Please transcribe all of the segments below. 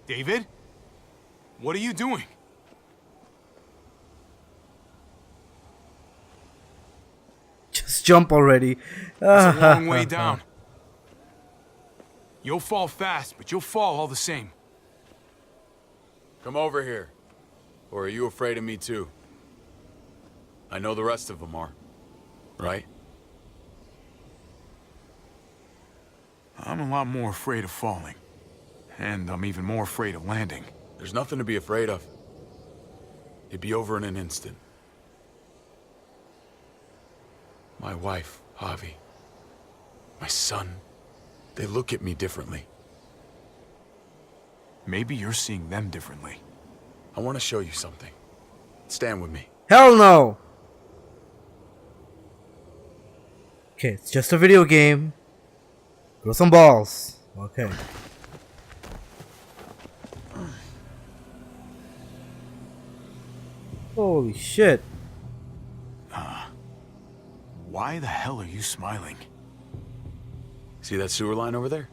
David? What are you doing? Just jump already. It's a long way down. You'll fall fast, but you'll fall all the same. Come over here. Or are you afraid of me too? I know the rest of them are. Right? I'm a lot more afraid of falling. And I'm even more afraid of landing. There's nothing to be afraid of. It'd be over in an instant. My wife, Javi. My son. They look at me differently. Maybe you're seeing them differently. I want to show you something. Stand with me. Hell no! Okay, it's just a video game. Grow some balls. Okay. Holy shit. Why the hell are you smiling? See that sewer line over there?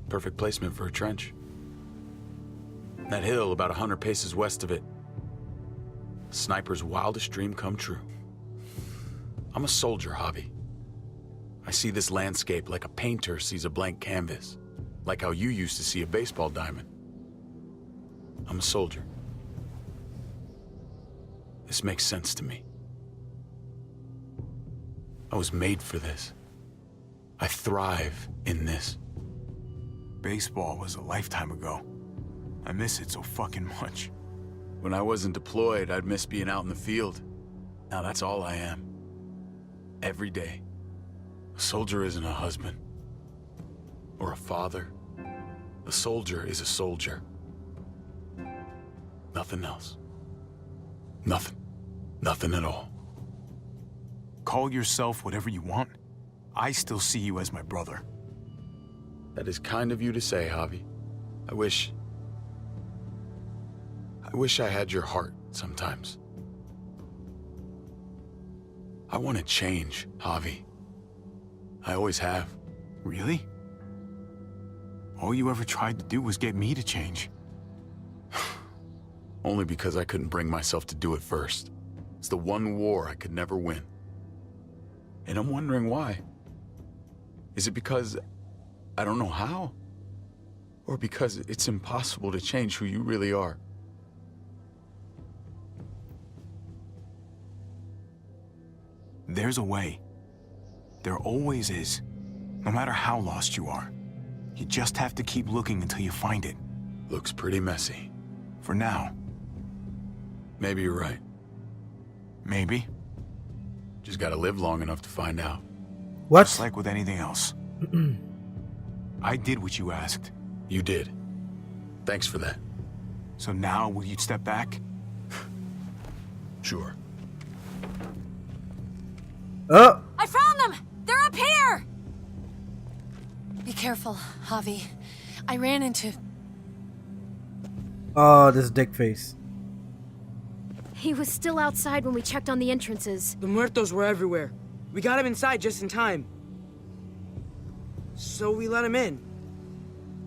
Perfect placement for a trench. That hill about 100 paces west of it. Sniper's wildest dream come true. I'm a soldier, Javi. I see this landscape like a painter sees a blank canvas. Like how you used to see a baseball diamond. I'm a soldier. This makes sense to me. I was made for this. I thrive in this. Baseball was a lifetime ago. I miss it so fucking much. When I wasn't deployed, I'd miss being out in the field. Now that's all I am. Every day. A soldier isn't a husband. Or a father. A soldier is a soldier. Nothing else. Nothing. Nothing at all. Call yourself whatever you want. I still see you as my brother. That is kind of you to say, Javi. I wish I had your heart sometimes. I want to change, Javi. I always have. Really? All you ever tried to do was get me to change. Only because I couldn't bring myself to do it first. It's the one war I could never win. And I'm wondering why. Is it because I don't know how? Or because it's impossible to change who you really are? There's a way. There always is. No matter how lost you are. You just have to keep looking until you find it. Looks pretty messy. For now. Maybe you're right. Maybe. Just gotta live long enough to find out. What? Just like with anything else. I did what you asked. You did. Thanks for that. So now, will you step back? Sure. Oh! I found them! They're up here! Be careful, Javi. I ran into... Oh, this dick face. He was still outside when we checked on the entrances. The muertos were everywhere. We got him inside just in time. So we let him in.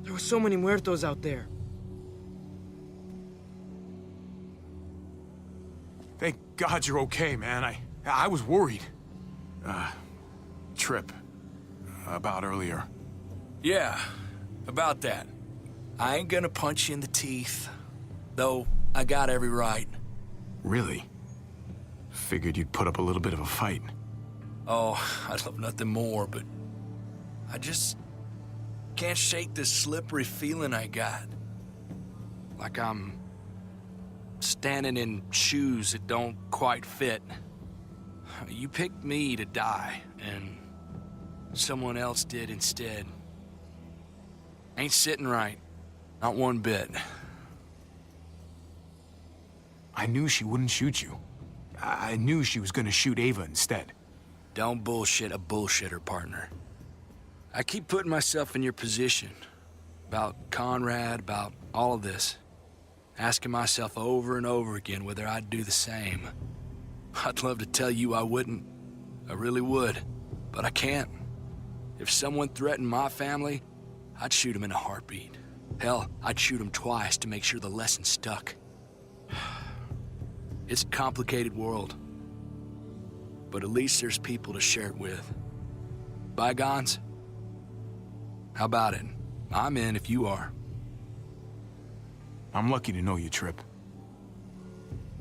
There were so many muertos out there. Thank God you're okay, man. I was worried. Trip. About earlier. Yeah, about that. I ain't gonna punch you in the teeth. Though, I got every right. Really? Figured you'd put up a little bit of a fight. Oh, I'd love nothing more, but... I just... can't shake this slippery feeling I got. Like I'm... standing in shoes that don't quite fit. You picked me to die, and... someone else did instead. Ain't sitting right. Not one bit. I knew she wouldn't shoot you. I knew she was gonna shoot Ava instead. Don't bullshit a bullshitter, partner. I keep putting myself in your position. About Conrad, about all of this. Asking myself over and over again whether I'd do the same. I'd love to tell you I wouldn't. I really would. But I can't. If someone threatened my family, I'd shoot him in a heartbeat. Hell, I'd shoot him twice to make sure the lesson stuck. It's a complicated world. But at least there's people to share it with. Bygones? How about it? I'm in if you are. I'm lucky to know you, Trip.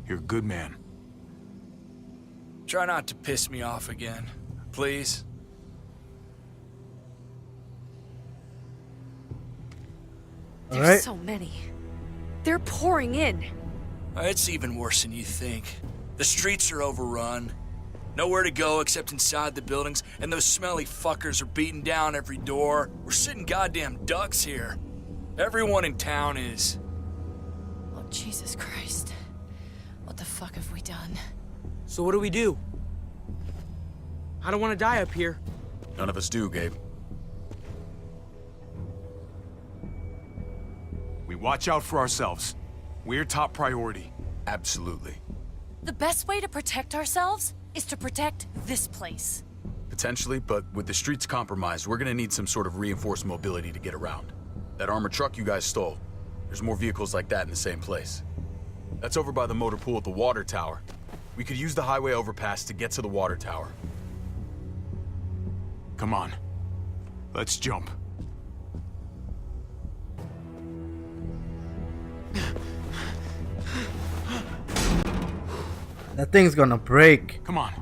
You're a good man. Try not to piss me off again, please. There's Alright. so many. They're pouring in. It's even worse than you think. The streets are overrun. Nowhere to go except inside the buildings, and those smelly fuckers are beating down every door. We're sitting goddamn ducks here. Everyone in town is. Oh, Jesus Christ. What the fuck have we done? So what do we do? I don't want to die up here. None of us do, Gabe. We watch out for ourselves. We're top priority. Absolutely. The best way to protect ourselves is to protect this place. Potentially, but with the streets compromised, we're gonna need some sort of reinforced mobility to get around. That armored truck you guys stole, there's more vehicles like that in the same place. That's over by the motor pool at the water tower. We could use the highway overpass to get to the water tower. Come on. Let's jump. That thing's gonna break. Come on.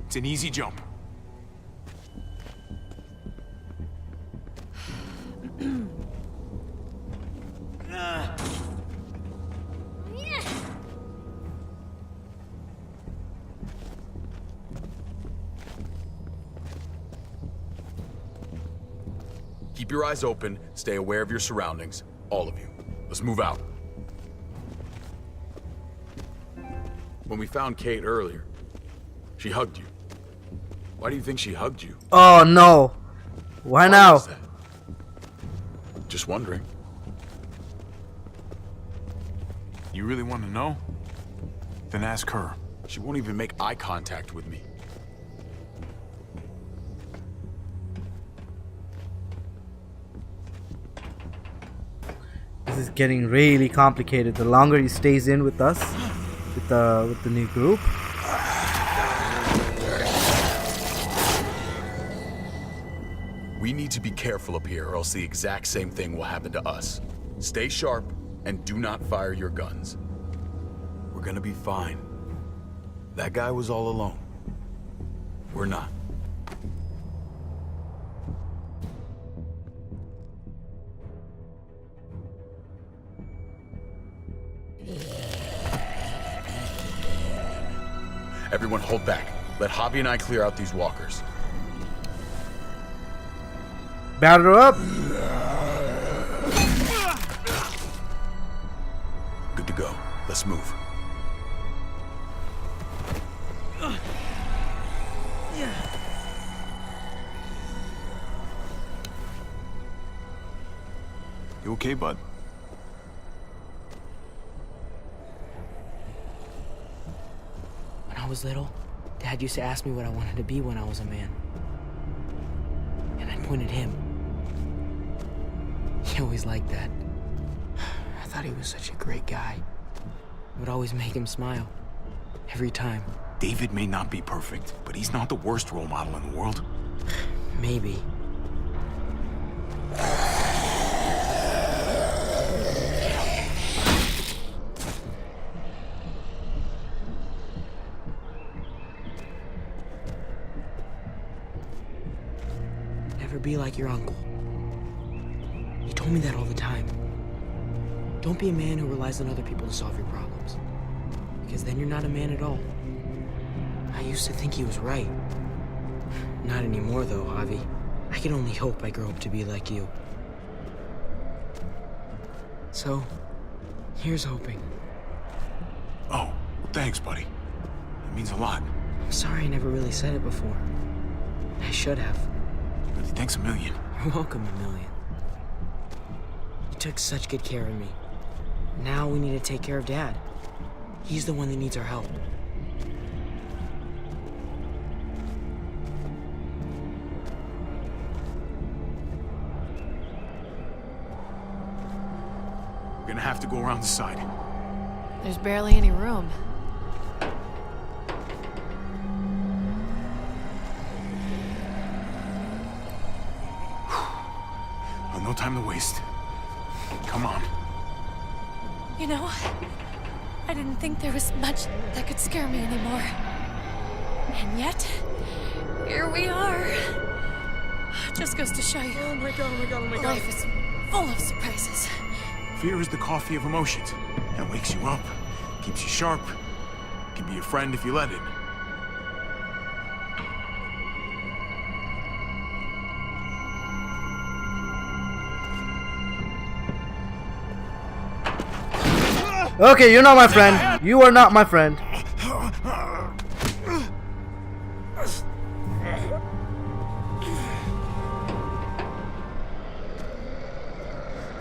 It's an easy jump. Keep your eyes open, stay aware of your surroundings, all of you. Let's move out. When we found Kate earlier, she hugged you. Why do you think she hugged you? Oh no. Why now? was that? Just wondering. You really want to know? Then ask her. She won't even make eye contact with me. This is getting really complicated. The longer he stays in with us, with the new group. We need to be careful up here or else the exact same thing will happen to us. Stay sharp and do not fire your guns. We're gonna be fine. That guy was all alone. We're not. Everyone hold back. Let Javi and I clear out these walkers. Batter up. Good to go. Let's move. You okay, bud? When I was little, Dad used to ask me what I wanted to be when I was a man. And I'd point at him. He always liked that. I thought he was such a great guy. It would always make him smile. Every time. David may not be perfect, but he's not the worst role model in the world. Maybe. Never be like your uncle. He told me that all the time. Don't be a man who relies on other people to solve your problems. Because then you're not a man at all. I used to think he was right. Not anymore, though, Javi. I can only hope I grow up to be like you. So, here's hoping. Oh, thanks, buddy. It means a lot. I'm sorry I never really said it before. I should have. Really, thanks a million. You're welcome, a million. You took such good care of me. Now we need to take care of Dad. He's the one that needs our help. gonna have to go around the side. There's barely any room. Well, no time to waste. Come on. You know, I didn't think there was much that could scare me anymore. And yet, here we are. Just goes to show you. Oh my god, oh my god, oh my god. Life is full of surprises. Fear is the coffee of emotions. It wakes you up, keeps you sharp, can be your friend if you let it. Okay, you're not my friend. You are not my friend.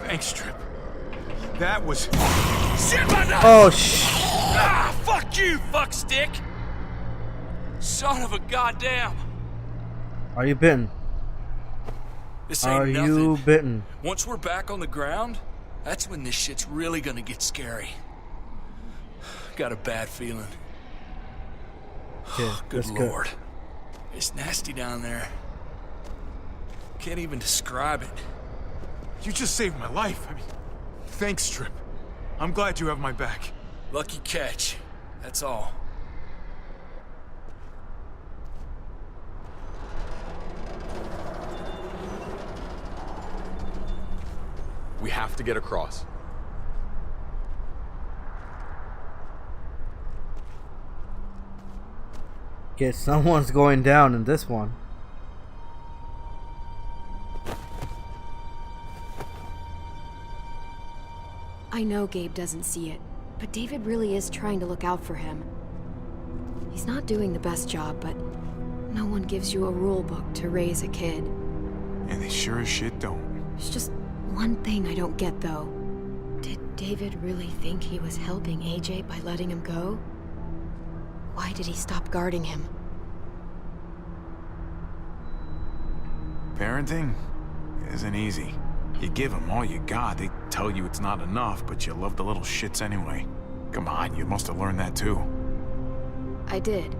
Thanks, Trip. That was... Shit, my nuts! Oh, Ah, fuck you, fuckstick! Son of a goddamn! Are you bitten? This ain't Are nothing. you bitten? Once we're back on the ground, that's when this shit's really gonna get scary. Got a bad feeling. Okay, Good that's lord. It's nasty down there. Can't even describe it. You just saved my life. I mean, thanks, Trip. I'm glad you have my back. Lucky catch. That's all. We have to get across. Okay, someone's going down in this one. I know Gabe doesn't see it, but David really is trying to look out for him. He's not doing the best job, but no one gives you a rule book to raise a kid. And they sure as shit don't. There's just one thing I don't get, though. Did David really think he was helping AJ by letting him go? Why did he stop guarding him? Parenting isn't easy. You give them all you got, they tell you it's not enough, but you love the little shits anyway. Come on, you must have learned that too. I did.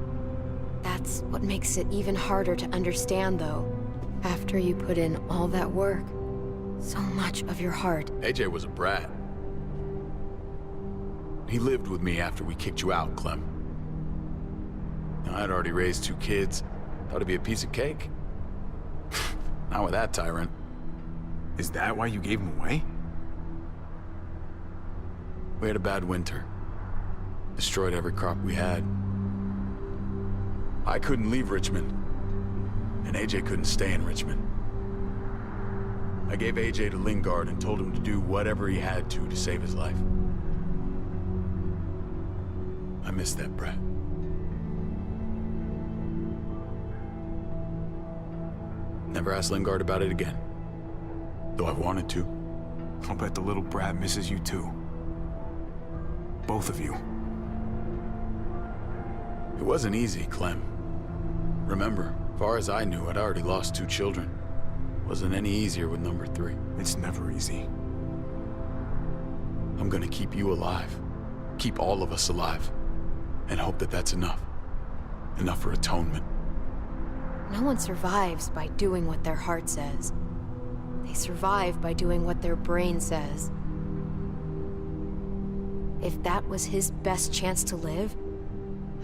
That's what makes it even harder to understand, though. After you put in all that work, so much of your heart. AJ was a brat. He lived with me after we kicked you out, Clem. Now, I'd already raised 2 kids. Thought it'd be a piece of cake. Not with that tyrant. Is that why you gave him away? We had a bad winter. Destroyed every crop we had. I couldn't leave Richmond. And AJ couldn't stay in Richmond. I gave AJ to Lingard and told him to do whatever he had to save his life. I miss that brat. Never asked Lingard about it again. Though I wanted to. I'll bet the little brat misses you too. Both of you. It wasn't easy, Clem. Remember, far as I knew, I'd already lost 2 children. Wasn't any easier with number 3. It's never easy. I'm gonna keep you alive. Keep all of us alive. And hope that that's enough. Enough for atonement. No one survives by doing what their heart says. They survive by doing what their brain says. If that was his best chance to live,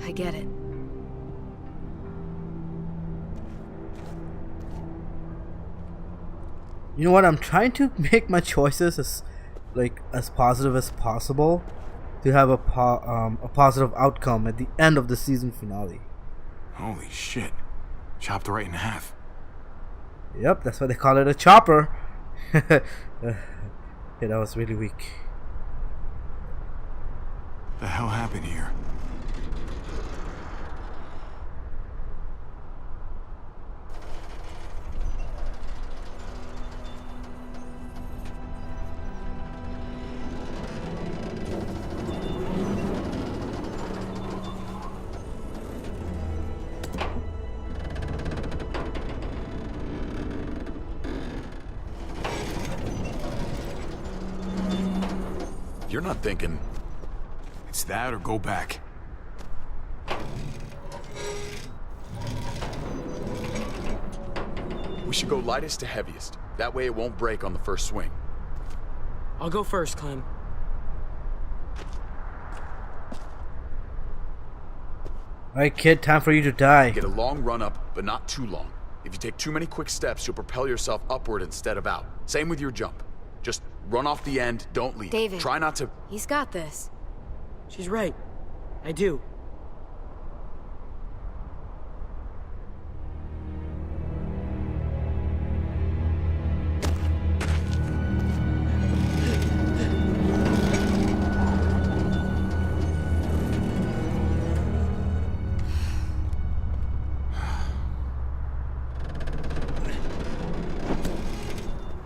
I get it. You know what? I'm trying to make my choices as positive as possible to have a positive outcome at the end of the season finale. Holy shit. Chopped right in half. Yep, that's why they call it a chopper. Yeah, that was really weak. The hell happened here? You're not thinking... It's that or go back. We should go lightest to heaviest. That way it won't break on the first swing. I'll go first, Clem. Alright, kid, time for you to die. Get a long run up, but not too long. If you take too many quick steps, you'll propel yourself upward instead of out. Same with your jump. Just run off the end, don't leave. David. Try not to... He's got this. She's right. I do.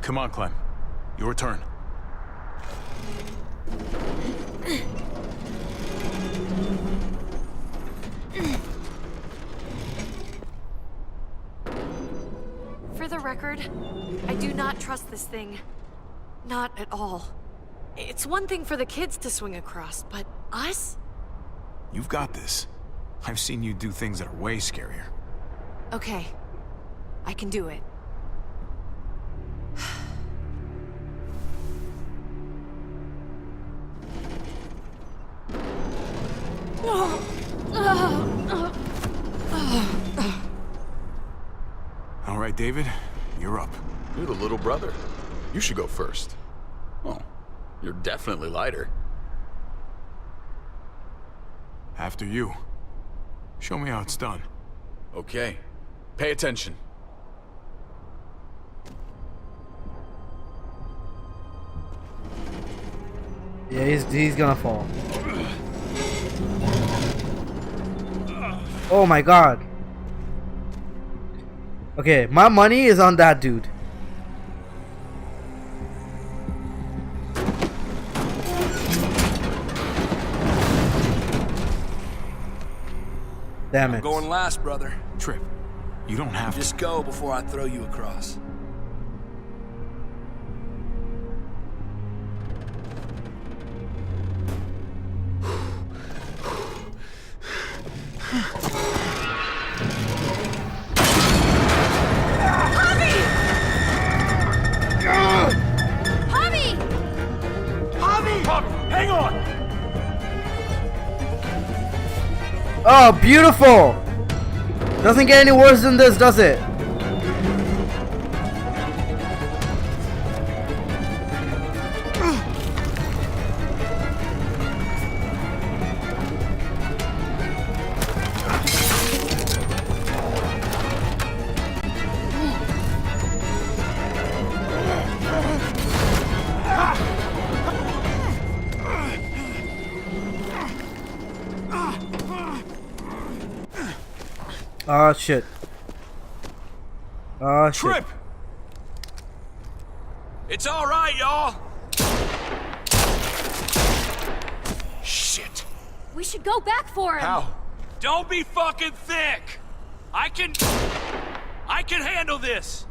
Come on, Clem. Your turn. For the record, I do not trust this thing. Not at all. It's one thing for the kids to swing across, but us? You've got this. I've seen you do things that are way scarier. Okay. I can do it. All right, David, you're up. You're the little brother. You should go first. Oh, you're definitely lighter. After you. Show me how it's done. Okay. Pay attention. Yeah, he's gonna fall. Oh my god. Okay, my money is on that dude. Damn it. I'm going last, brother. Trip, you don't have to. Just go before I throw you across. Hang on! Oh, beautiful! Doesn't get any worse than this, does it? Oh shit. Oh shit. Trip! It's all right, y'all. Shit. We should go back for him. How? Don't be fucking thick. I can handle this.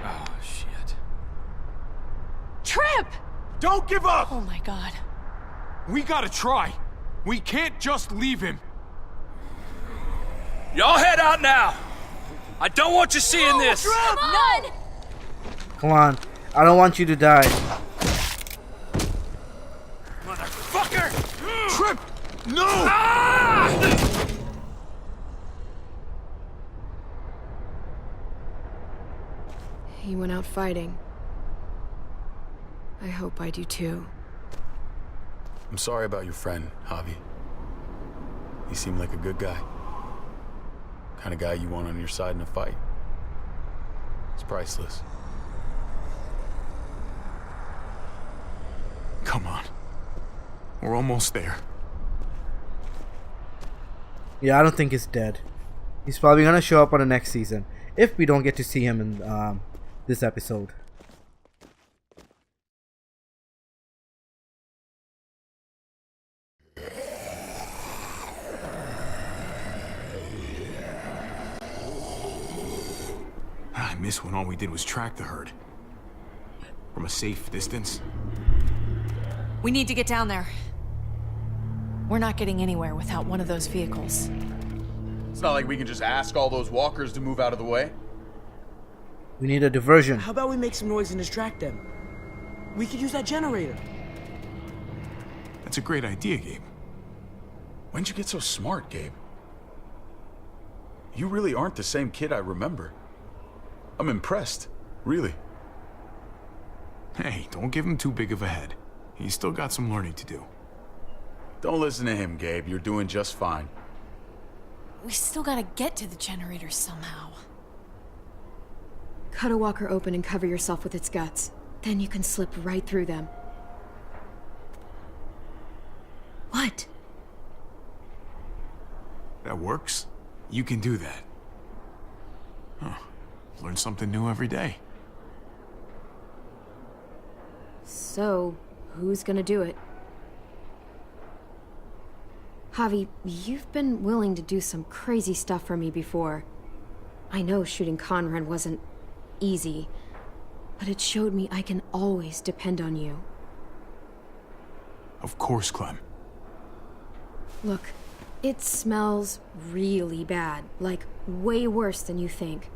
Oh shit. Trip! Don't give up! Oh my god. We gotta try. We can't just leave him. Y'all head out now. I don't want you seeing this. Come on! Come on. I don't want you to die. Motherfucker! Trip! No! Ah! He went out fighting. I hope I do too. I'm sorry about your friend, Javi. He seemed like a good guy. Kind of guy you want on your side in a fight. It's priceless. Come on. We're almost there. Yeah, I don't think he's dead. He's probably gonna show up on the next season if we don't get to see him in this episode. I miss when all we did was track the herd. From a safe distance. We need to get down there. We're not getting anywhere without one of those vehicles. It's not like we can just ask all those walkers to move out of the way. We need a diversion. How about we make some noise and distract them? We could use that generator. That's a great idea, Gabe. When'd you get so smart, Gabe? You really aren't the same kid I remember. I'm impressed, really. Hey, don't give him too big of a head. He's still got some learning to do. Don't listen to him, Gabe. You're doing just fine. We still gotta get to the generators somehow. Cut a walker open and cover yourself with its guts. Then you can slip right through them. What? That works? You can do that. Huh. Learn something new every day. So, who's gonna do it? Javi, you've been willing to do some crazy stuff for me before. I know shooting Conrad wasn't easy, but it showed me I can always depend on you. Of course, Clem. Look, it smells really bad, like way worse than you think.